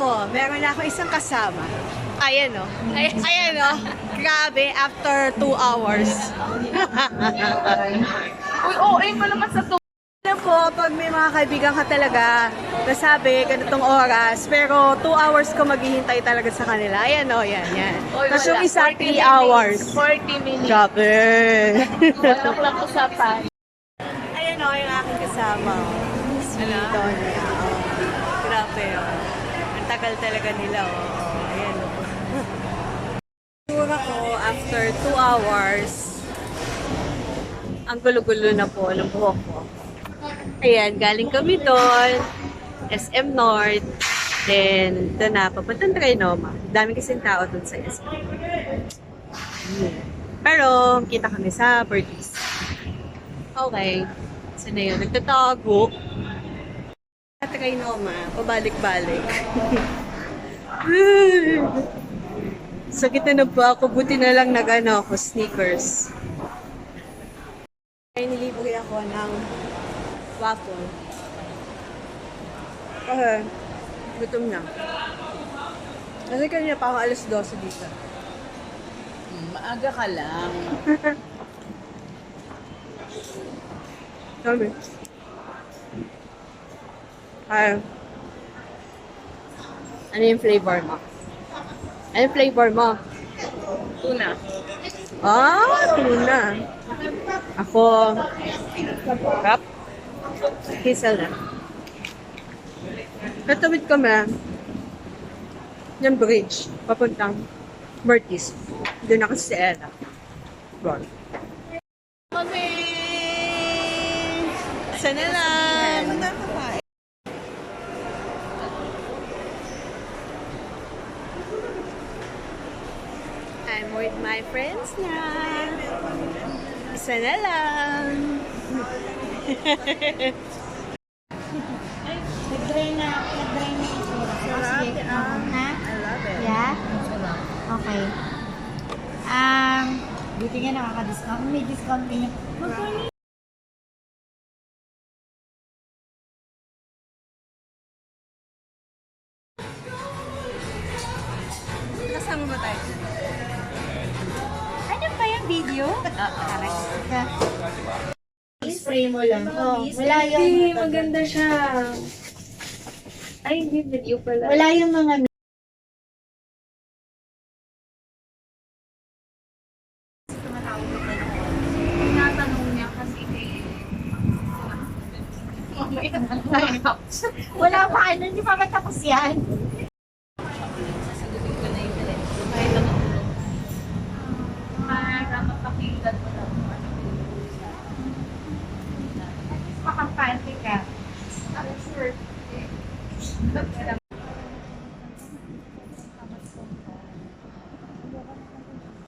ako, meron na ako isang kasama. Ayan o. Ayan o. Grabe, after 2 hours. Uy, OA pa naman sa to. Alam po, pag may mga kaibigan ka talaga, nasabi, ganitong oras, pero 2 hours ko maghihintay talaga sa kanila. Ayan o, yan. Uy, Tapos yung wala. isa, 40 3 hours. 40 minutes. Grabe. Walang lang usapan. Ayan o, yung aking kasama. Sweet Donya. Grabe o. Ang tagal talaga nila o. Ayan o. Siguro ko, after 2 hours, ang gulo-gulo na po ng buhok ko. Ayan, galing kami doon, SM North, then doon na, papuntang Trinoma. Dami kasing tao doon sa SM. Pero, kita kami sa Bertis. Okay. So na yun, nagtatago. Sa Trinoma, pabalik-balik. Sakit na ba ako? Buti na lang nag-ano ako, sneakers. Ay, nilibre ako ng waffle. Kasi, gutom na. Kasi kanina pa ako alas 12 dito. Maaga ka lang. Sabi. Ay. Ano yung flavor mo? Ano yung flavor mo? Tuna. Tuna. Ako, rap. Hazelnut. Natawid kami. Yung bridge. Papuntang Bertis. Doon ako sa Ella. Bon. Kami! Sana lang. I'm with my friends na. Isa na lang. Nag-dry na itsura. Sige. Ha? I love it. Yeah? Okay. Buti nga nakaka-discount. May discount din. Magkano? Kasama ba tayo? Ano ba yung video? Spray mo lang. Wala yung... maganda siya. Ay, hindi video pala. Wala yung mga... Tinatanong niya kasi Wala pa. Ano? Hindi pa matapos yan. dapat pakinggan mo lang. Makampante ka. I'm sure.